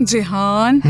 जिहान,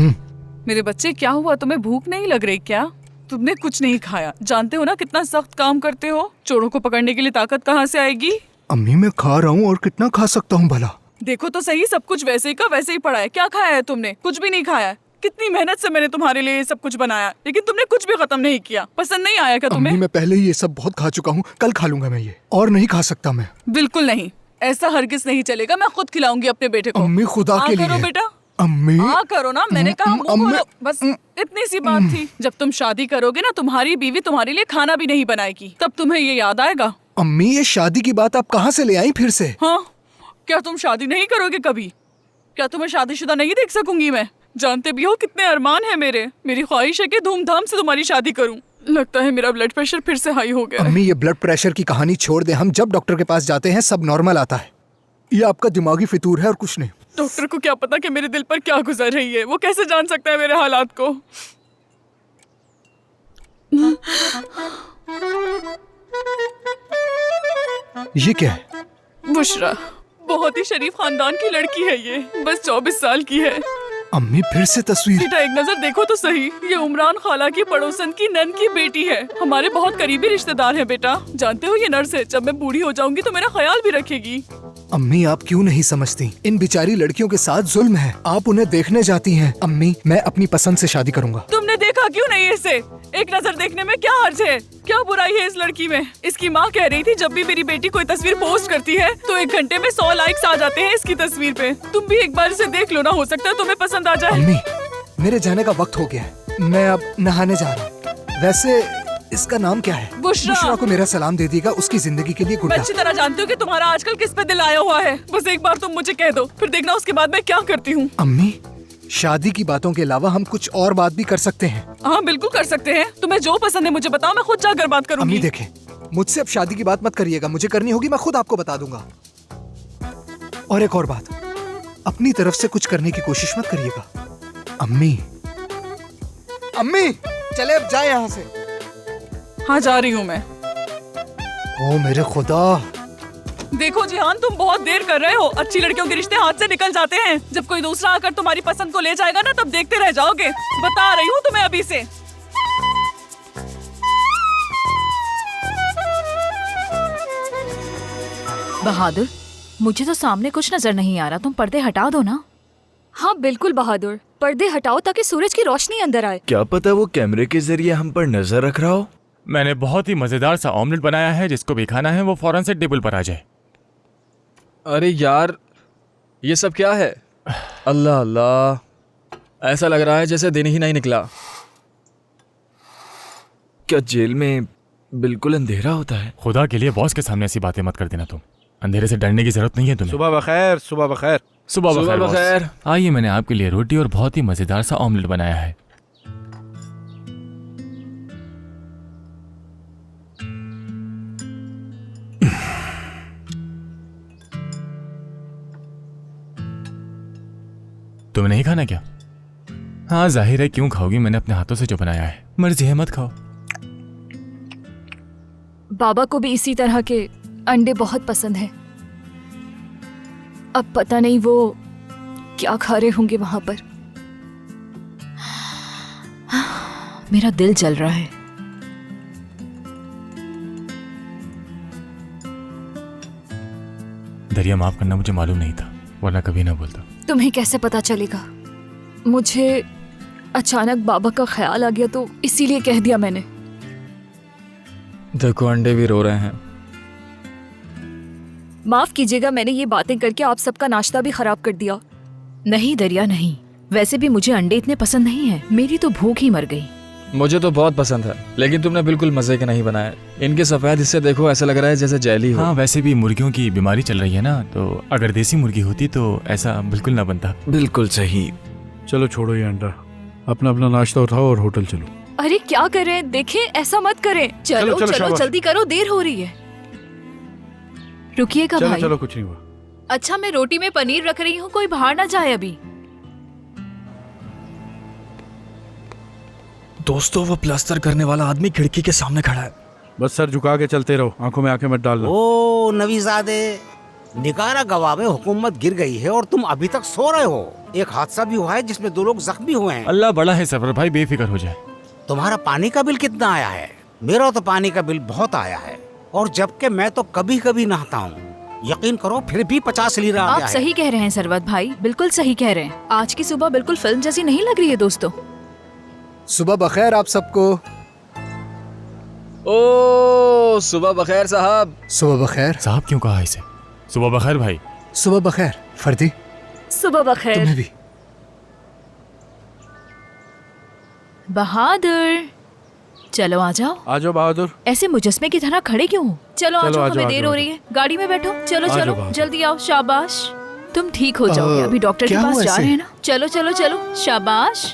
मेरे बच्चे क्या हुआ? तुम्हें भूख नहीं लग रही क्या? तुमने कुछ नहीं खाया। जानते हो ना कितना सख्त काम करते हो। चोरों को पकड़ने के लिए ताकत कहाँ से आएगी? अम्मी मैं खा रहा हूँ और कितना खा सकता हूँ भला? देखो तो सही, सब कुछ वैसे ही का वैसे ही पड़ा है। क्या खाया है तुमने? कुछ भी नहीं खाया। कितनी मेहनत से मैंने तुम्हारे लिए ये सब कुछ बनाया, लेकिन तुमने कुछ भी खत्म नहीं किया। पसंद नहीं आया क्या तुम्हें? अम्मी मैं पहले ही ये सब बहुत खा चुका हूँ, कल खा लूंगा मैं ये, और नहीं खा सकता मैं। बिल्कुल नहीं, ऐसा हरगिज नहीं चलेगा। मैं खुद खिलाऊंगी अपने बेटे को। अम्मी खुदा के लिए। करो बेटा, अम्मी करो ना। मैंने कहा मुंह खोलो। बस इतनी सी बात थी। जब तुम शादी करोगे ना, तुम्हारी बीवी तुम्हारे लिए खाना भी नहीं बनाएगी, तब तुम्हें ये याद आएगा। अम्मी ये शादी की बात आप कहाँ से ले आई फिर से? हाँ, क्या तुम शादी नहीं करोगे कभी? क्या तुम्हें शादीशुदा नहीं देख सकूंगी मैं? जानते भी हो कितने अरमान है मेरे। मेरी ख्वाहिश है कि धूमधाम से तुम्हारी शादी करूं। लगता है मेरा ब्लड प्रेशर फिर से हाई हो गया है। अम्मी ये ब्लड प्रेशर की कहानी छोड़ दे। हम जब डॉक्टर के पास जाते हैं सब नॉर्मल आता है। ये आपका दिमागी फितूर है और कुछ नहीं। डॉक्टर को क्या पता कि मेरे दिल पर क्या गुजर रही है? वो कैसे जान सकता है मेरे हालात को? ये क्या है? बुशरा, बहुत ही शरीफ खानदान की लड़की है ये। बस 24 साल की है। अम्मी फिर से तस्वीर। बेटा एक नजर देखो तो सही। ये उमरान खाला की पड़ोसन की नन की बेटी है। हमारे बहुत करीबी रिश्तेदार हैं बेटा। जानते हो ये नर्स है। जब मैं बूढ़ी हो जाऊंगी तो मेरा ख्याल भी रखेगी। अम्मी आप क्यों नहीं समझती? इन बेचारी लड़कियों के साथ जुल्म है। आप उन्हें देखने जाती हैं। अम्मी मैं अपनी पसंद से शादी करूंगा। तुमने देखा क्यों नहीं इसे? एक नजर देखने में क्या हर्ज है? क्या बुराई है इस लड़की में? इसकी माँ कह रही थी जब भी मेरी बेटी कोई तस्वीर पोस्ट करती है तो 1 घंटे में 100 लाइक्स आ जाते हैं इसकी तस्वीर पे। तुम भी एक बार इसे देख लो ना, हो सकता है तुम्हें पसंद आ जाए। अम्मी मेरे जाने का वक्त हो गया है। मैं अब नहाने जा रहा हूँ। वैसे इसका नाम क्या है? बुशरा को मेरा सलाम दे दीजिएगा। उसकी जिंदगी के लिए गुड मैं लक। अच्छी तरह जानती हूँ कि तुम्हारा आजकल किस पे दिल आया हुआ है। बस एक बार तुम मुझे कह दो, फिर देखना उसके बाद मैं क्या करती हूँ। अम्मी शादी की बातों के अलावा हम कुछ और बात भी कर सकते हैं। हाँ बिल्कुल कर सकते हैं। तुम्हें जो पसंद है मुझे बताओ, मैं खुद जाकर बात करूंगी। अम्मी देखें, मुझसे अब शादी की बात मत करिएगा। मुझे करनी होगी मैं खुद आपको बता दूंगा। और एक और बात, अपनी तरफ से कुछ करने की कोशिश मत करिएगा। अम्मी अम्मी चले अब जाए यहाँ से। हाँ जा रही हूँ मैं। ओ मेरे खुदा। देखो जिहान, तुम बहुत देर कर रहे हो। अच्छी लड़कियों के रिश्ते हाथ से निकल जाते हैं। जब कोई दूसरा आकर तुम्हारी पसंद को ले जाएगा ना, तब देखते रह जाओगे। बता रही हूँ तुम्हें अभी से। बहादुर, मुझे तो सामने कुछ नजर नहीं आ रहा। तुम पर्दे हटा दो ना। हाँ बिल्कुल बहादुर, पर्दे हटाओ ताकि सूरज की रोशनी अंदर आए। क्या पता वो कैमरे के जरिए हम पर नजर रख रहा हो। मैंने बहुत ही मजेदार सा ऑमलेट बनाया है। जिसको भी खाना है वो फौरन से टेबल पर आ जाए। अरे यार ये सब क्या है? अल्लाह अल्लाह, ऐसा लग रहा है जैसे दिन ही नहीं निकला। क्या जेल में बिल्कुल अंधेरा होता है? खुदा के लिए बॉस के सामने ऐसी बातें मत कर देना। तुम अंधेरे से डरने की जरूरत नहीं है तुम्हें। सुबह बखैर, सुबह बखैर। सुबह सुबह बखैर बखैर। बॉस। आइए, मैंने आपके लिए रोटी और बहुत ही मजेदार सा ऑमलेट बनाया है। तुम्हें नहीं खाना क्या? हाँ जाहिर है, क्यों खाओगी? मैंने अपने हाथों से जो बनाया है। मर्जी है, मत खाओ। बाबा को भी इसी तरह के अंडे बहुत पसंद है। अब पता नहीं वो क्या खा रहे होंगे वहां पर। मेरा दिल जल रहा है। दरिया माफ करना, मुझे मालूम नहीं था, वरना कभी ना बोलता। तुम्हें कैसे पता चलेगा? मुझे अचानक बाबा का ख्याल आ गया तो इसीलिए कह दिया मैंने। देखो अंडे भी रो रहे हैं। माफ कीजिएगा, मैंने ये बातें करके आप सबका नाश्ता भी खराब कर दिया। नहीं दरिया नहीं, वैसे भी मुझे अंडे इतने पसंद नहीं है। मेरी तो भूख ही मर गई। मुझे तो बहुत पसंद है, लेकिन तुमने बिल्कुल मजे के नहीं बनाए। इनके सफेद हिस्से देखो, ऐसा लग रहा है जैसे जैली हो। हाँ वैसे भी मुर्गियों की बीमारी चल रही है ना, तो अगर देसी मुर्गी होती तो ऐसा बिल्कुल ना बनता। बिल्कुल सही। चलो छोड़ो ये अंडा, अपना अपना नाश्ता उठाओ और होटल चलो। अरे क्या कर रहे हैं? देखें, ऐसा मत करें। चलो चलो, चलो शाबाश। जल्दी करो, देर हो रही है। रुकिएगा चलो भाई। चलो, कुछ नहीं हुआ। अच्छा मैं रोटी में पनीर रख रही हूँ, कोई बाहर ना जाए अभी। दोस्तों वो प्लास्टर करने वाला आदमी खिड़की के सामने खड़ा है। बस सर झुका के चलते रहो, आंखों में आंखें मत डालना। ओ नवीज़ादे, निकारा गवा में हुकूमत गिर गई है और तुम अभी तक सो रहे हो। एक हादसा भी हुआ है जिसमें 2 लोग जख्मी हुए हैं। अल्लाह बड़ा है सरवर भाई, बेफिक्र हो जाए। तुम्हारा पानी का बिल कितना आया है? मेरा तो पानी का बिल बहुत आया है, और जबकि मैं तो कभी कभी नहाता हूँ। यकीन करो फिर भी 50 लीरा आ आप गया है। सही कह रहे हैं सरवत भाई, बिल्कुल सही कह रहे हैं। आज की सुबह बिल्कुल फिल्म जैसी नहीं लग रही है दोस्तों। सुबह बखैर आप सबको। ओ सुबह बखैर साहब। सुबह बखैर साहब क्यों कहा इसे? सुबह बखैर भाई। सुबह बखैर फर्दी, सुबह बखैर। तुम्हें भी। बहादुर, चलो आ जाओ। आ जाओ बहादुर। ऐसे मुजस्मे की तरह खड़े क्यों हो? चलो आ चलो, जाओ, आ जाओ, हमें आ देर जाओ, हो रही है। गाड़ी में बैठो, चलो आ चलो जाओ, बहादुर। जल्दी आओ। शाबाश, तुम ठीक हो जाओगे। अभी डॉक्टर के क्या पास हुआ जा ऐसे? रहे हैं ना। चलो चलो चलो, शाबाश।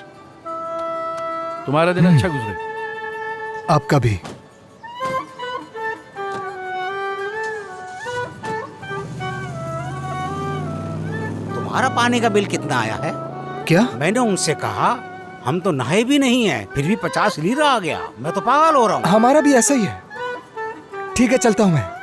तुम्हारा दिन अच्छा गुजरे। आपका भी। तुम्हारा पानी का बिल कितना आया है? क्या? मैंने उनसे कहा हम तो नहाए भी नहीं है, फिर भी 50 लीरा आ गया। मैं तो पागल हो रहा हूँ। हमारा भी ऐसा ही है। ठीक है, चलता हूँ मैं।